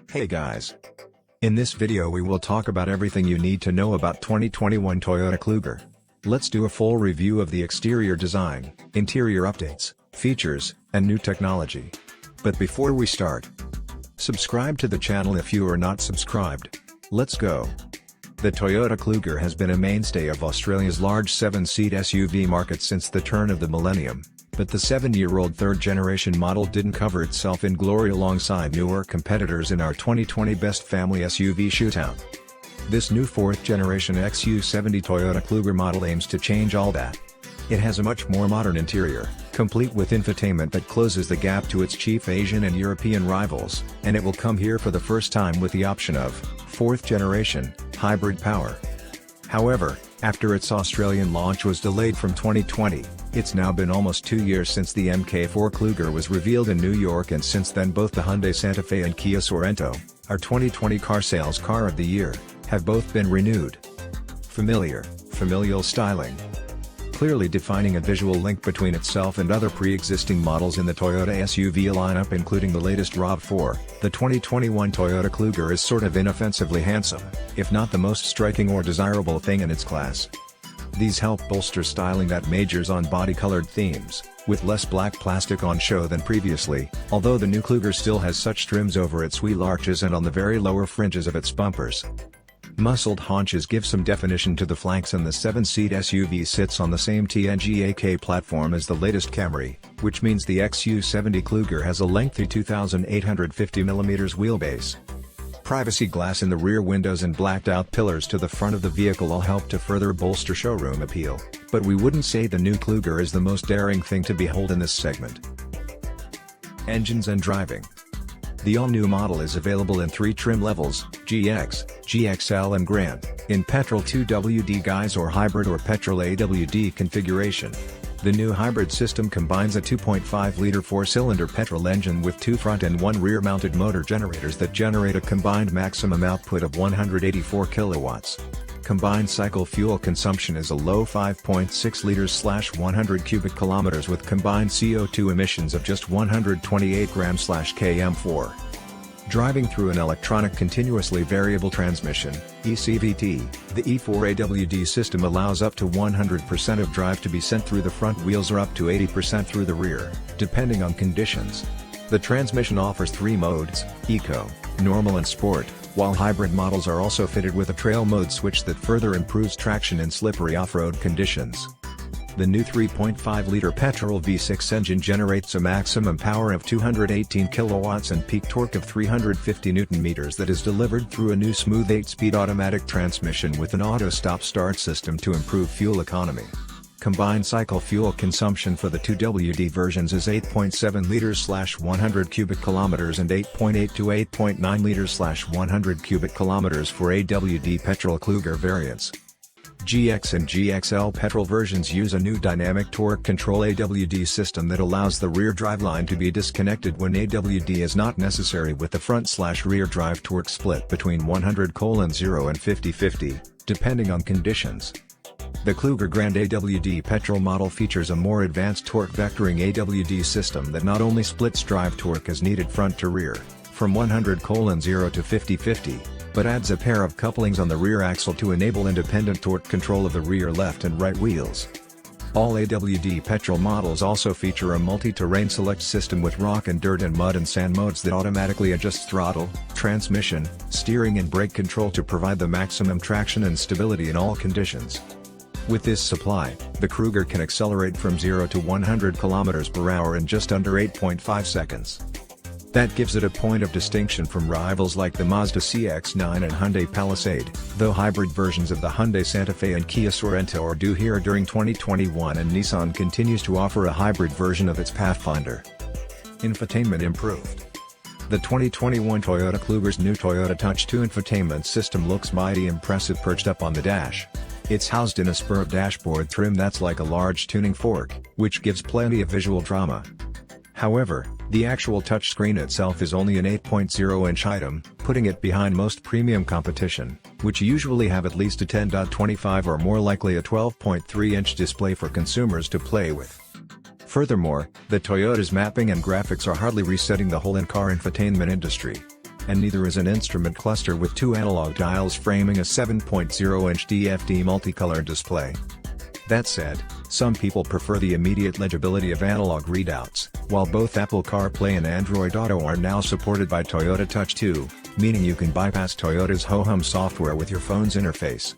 Hey guys! In this video we will talk about everything you need to know about 2021 Toyota Kluger. Let's do a full review of the exterior design, interior updates, features, and new technology. But before we start, subscribe to the channel if you are not subscribed. Let's go! The Toyota Kluger has been a mainstay of Australia's large 7-seat SUV market since the turn of the millennium, but the 7-year-old third-generation model didn't cover itself in glory alongside newer competitors in our 2020 Best Family SUV shootout. This new 4th-generation XU70 Toyota Kluger model aims to change all that. It has a much more modern interior, complete with infotainment that closes the gap to its chief Asian and European rivals, and it will come here for the first time with the option of 4th-generation hybrid power. However, after its Australian launch was delayed from 2020, it's now been almost 2 years since the MK4 Kluger was revealed in New York, and since then both the Hyundai Santa Fe and Kia Sorento, our 2020 car sales car of the year, have both been renewed. Familial styling. Clearly defining a visual link between itself and other pre-existing models in the Toyota SUV lineup, including the latest RAV4, the 2021 Toyota Kluger is sort of inoffensively handsome, if not the most striking or desirable thing in its class. These help bolster styling that majors on body-colored themes, with less black plastic on show than previously, although the new Kluger still has such trims over its wheel arches and on the very lower fringes of its bumpers. Muscled haunches give some definition to the flanks, and the 7-seat SUV sits on the same TNGA-K platform as the latest Camry, which means the XU70 Kluger has a lengthy 2,850mm wheelbase. Privacy glass in the rear windows and blacked-out pillars to the front of the vehicle all help to further bolster showroom appeal, but we wouldn't say the new Kluger is the most daring thing to behold in this segment. Engines and driving. The all-new model is available in 3 trim levels, GX, GXL and Grand, in petrol 2WD guise or hybrid or petrol AWD configuration. The new hybrid system combines a 2.5-liter 4-cylinder petrol engine with 2 front and 1 rear-mounted motor generators that generate a combined maximum output of 184 kilowatts. Combined cycle fuel consumption is a low 5.6 liters/100 cubic kilometers with combined CO2 emissions of just 128 grams/km4. Driving through an electronic continuously variable transmission, ECVT, the E4AWD system allows up to 100% of drive to be sent through the front wheels or up to 80% through the rear, depending on conditions. The transmission offers 3 modes, Eco, Normal and Sport, while hybrid models are also fitted with a trail mode switch that further improves traction in slippery off-road conditions. The new 3.5-liter petrol V6 engine generates a maximum power of 218 kilowatts and peak torque of 350 Nm that is delivered through a new smooth 8-speed automatic transmission with an auto stop-start system to improve fuel economy. Combined cycle fuel consumption for the 2WD versions is 8.7 liters/100 cubic kilometers and 8.8 to 8.9 liters/100 cubic kilometers for AWD petrol Kluger variants. GX and GXL petrol versions use a new dynamic torque control AWD system that allows the rear driveline to be disconnected when AWD is not necessary, with the front/rear drive torque split between 100:0 and 50/50, depending on conditions. The Kluger Grand AWD petrol model features a more advanced torque vectoring AWD system that not only splits drive torque as needed front to rear, from 100:0 to 50/50, but adds a pair of couplings on the rear axle to enable independent torque control of the rear left and right wheels. All AWD petrol models also feature a multi-terrain select system with rock and dirt and mud and sand modes that automatically adjusts throttle, transmission, steering and brake control to provide the maximum traction and stability in all conditions. With this supply, the Kluger can accelerate from 0 to 100 km/h in just under 8.5 seconds. That gives it a point of distinction from rivals like the Mazda CX-9 and Hyundai Palisade, though hybrid versions of the Hyundai Santa Fe and Kia Sorento are due here during 2021, and Nissan continues to offer a hybrid version of its Pathfinder. Infotainment improved. The 2021 Toyota Kluger's new Toyota Touch 2 infotainment system looks mighty impressive perched up on the dash. It's housed in a spur of dashboard trim that's like a large tuning fork, which gives plenty of visual drama. However, the actual touchscreen itself is only an 8.0-inch item, putting it behind most premium competition, which usually have at least a 10.25 or more likely a 12.3-inch display for consumers to play with. Furthermore, the Toyota's mapping and graphics are hardly resetting the whole in-car infotainment industry. And neither is an instrument cluster with 2 analog dials framing a 7.0-inch DFD multicolor display. That said, some people prefer the immediate legibility of analog readouts, while both Apple CarPlay and Android Auto are now supported by Toyota Touch 2, meaning you can bypass Toyota's ho-hum software with your phone's interface.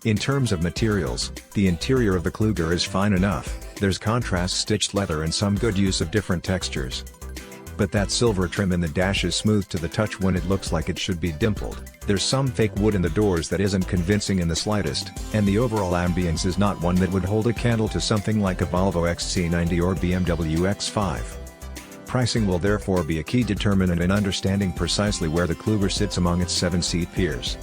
In terms of materials, the interior of the Kluger is fine enough. There's contrast stitched leather and some good use of different textures. But that silver trim in the dash is smooth to the touch when it looks like it should be dimpled. There's some fake wood in the doors that isn't convincing in the slightest, and the overall ambience is not one that would hold a candle to something like a Volvo XC90 or BMW X5. Pricing will therefore be a key determinant in understanding precisely where the Kluger sits among its 7-seat peers.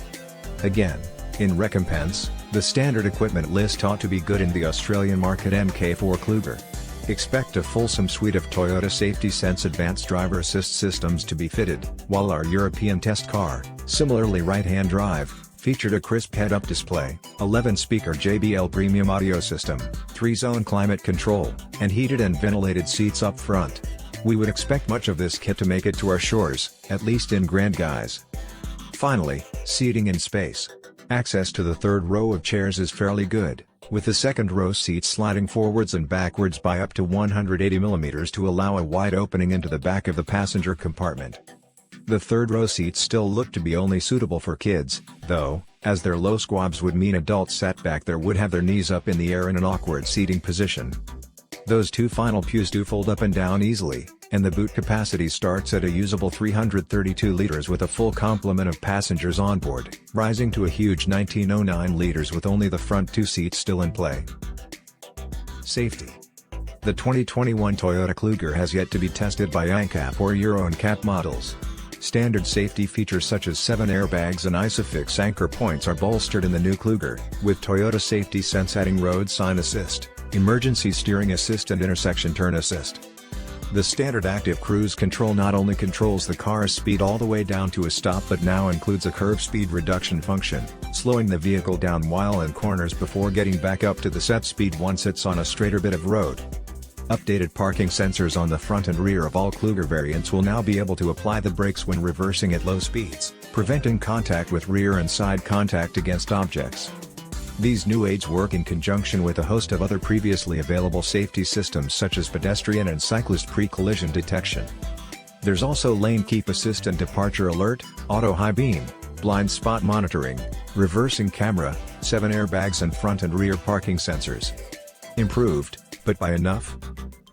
Again, in recompense, the standard equipment list ought to be good in the Australian market MK4 Kluger. Expect a fulsome suite of Toyota Safety Sense advanced driver assist systems to be fitted, while our European test car, similarly right-hand drive, featured a crisp head-up display, 11-speaker JBL premium audio system, 3-zone climate control, and heated and ventilated seats up front. We would expect much of this kit to make it to our shores, at least in grand guise. Finally, seating and space. Access to the third row of chairs is fairly good, with the second row seats sliding forwards and backwards by up to 180 mm to allow a wide opening into the back of the passenger compartment. The third row seats still look to be only suitable for kids, though, as their low squabs would mean adults sat back there would have their knees up in the air in an awkward seating position. Those 2 final pews do fold up and down easily, and the boot capacity starts at a usable 332 liters with a full complement of passengers on board, rising to a huge 1909 liters with only the front 2 seats still in play. Safety. The 2021 Toyota Kluger has yet to be tested by ANCAP or Euro NCAP models. Standard safety features such as 7 airbags and ISOFIX anchor points are bolstered in the new Kluger, with Toyota Safety Sense adding road sign assist, emergency steering assist and intersection turn assist. The standard active cruise control not only controls the car's speed all the way down to a stop but now includes a curve speed reduction function, slowing the vehicle down while in corners before getting back up to the set speed once it's on a straighter bit of road. Updated parking sensors on the front and rear of all Kluger variants will now be able to apply the brakes when reversing at low speeds, preventing contact with rear and side contact against objects. These new aids work in conjunction with a host of other previously available safety systems such as pedestrian and cyclist pre-collision detection. There's also lane keep assist and departure alert, auto high beam, blind spot monitoring, reversing camera, 7 airbags and front and rear parking sensors. Improved, but by enough?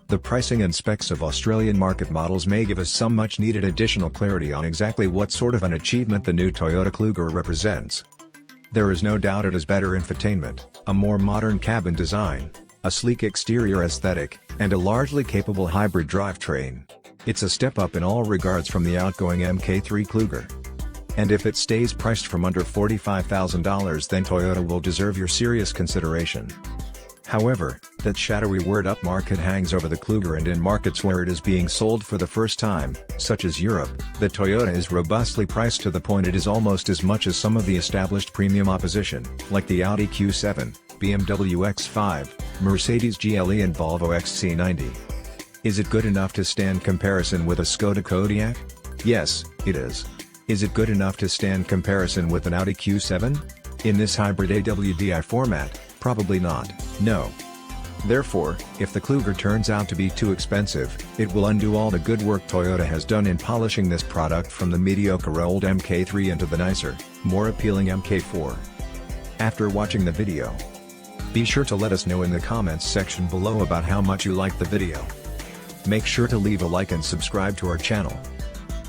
The pricing and specs of Australian market models may give us some much needed additional clarity on exactly what sort of an achievement the new Toyota Kluger represents. There is no doubt it has better infotainment, a more modern cabin design, a sleek exterior aesthetic, and a largely capable hybrid drivetrain. It's a step up in all regards from the outgoing MK3 Kluger. And if it stays priced from under $45,000 then Toyota will deserve your serious consideration. However, that shadowy word upmarket hangs over the Kluger, and in markets where it is being sold for the first time, such as Europe, the Toyota is robustly priced to the point it is almost as much as some of the established premium opposition, like the Audi Q7, BMW X5, Mercedes GLE and Volvo XC90. Is it good enough to stand comparison with a Skoda Kodiaq? Yes, it is. Is it good enough to stand comparison with an Audi Q7? In this hybrid AWDI format, probably not, no. Therefore, if the Kluger turns out to be too expensive, it will undo all the good work Toyota has done in polishing this product from the mediocre old MK3 into the nicer, more appealing MK4. After watching the video, be sure to let us know in the comments section below about how much you liked the video. Make sure to leave a like and subscribe to our channel.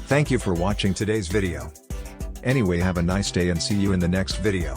Thank you for watching today's video. Anyway, have a nice day and see you in the next video.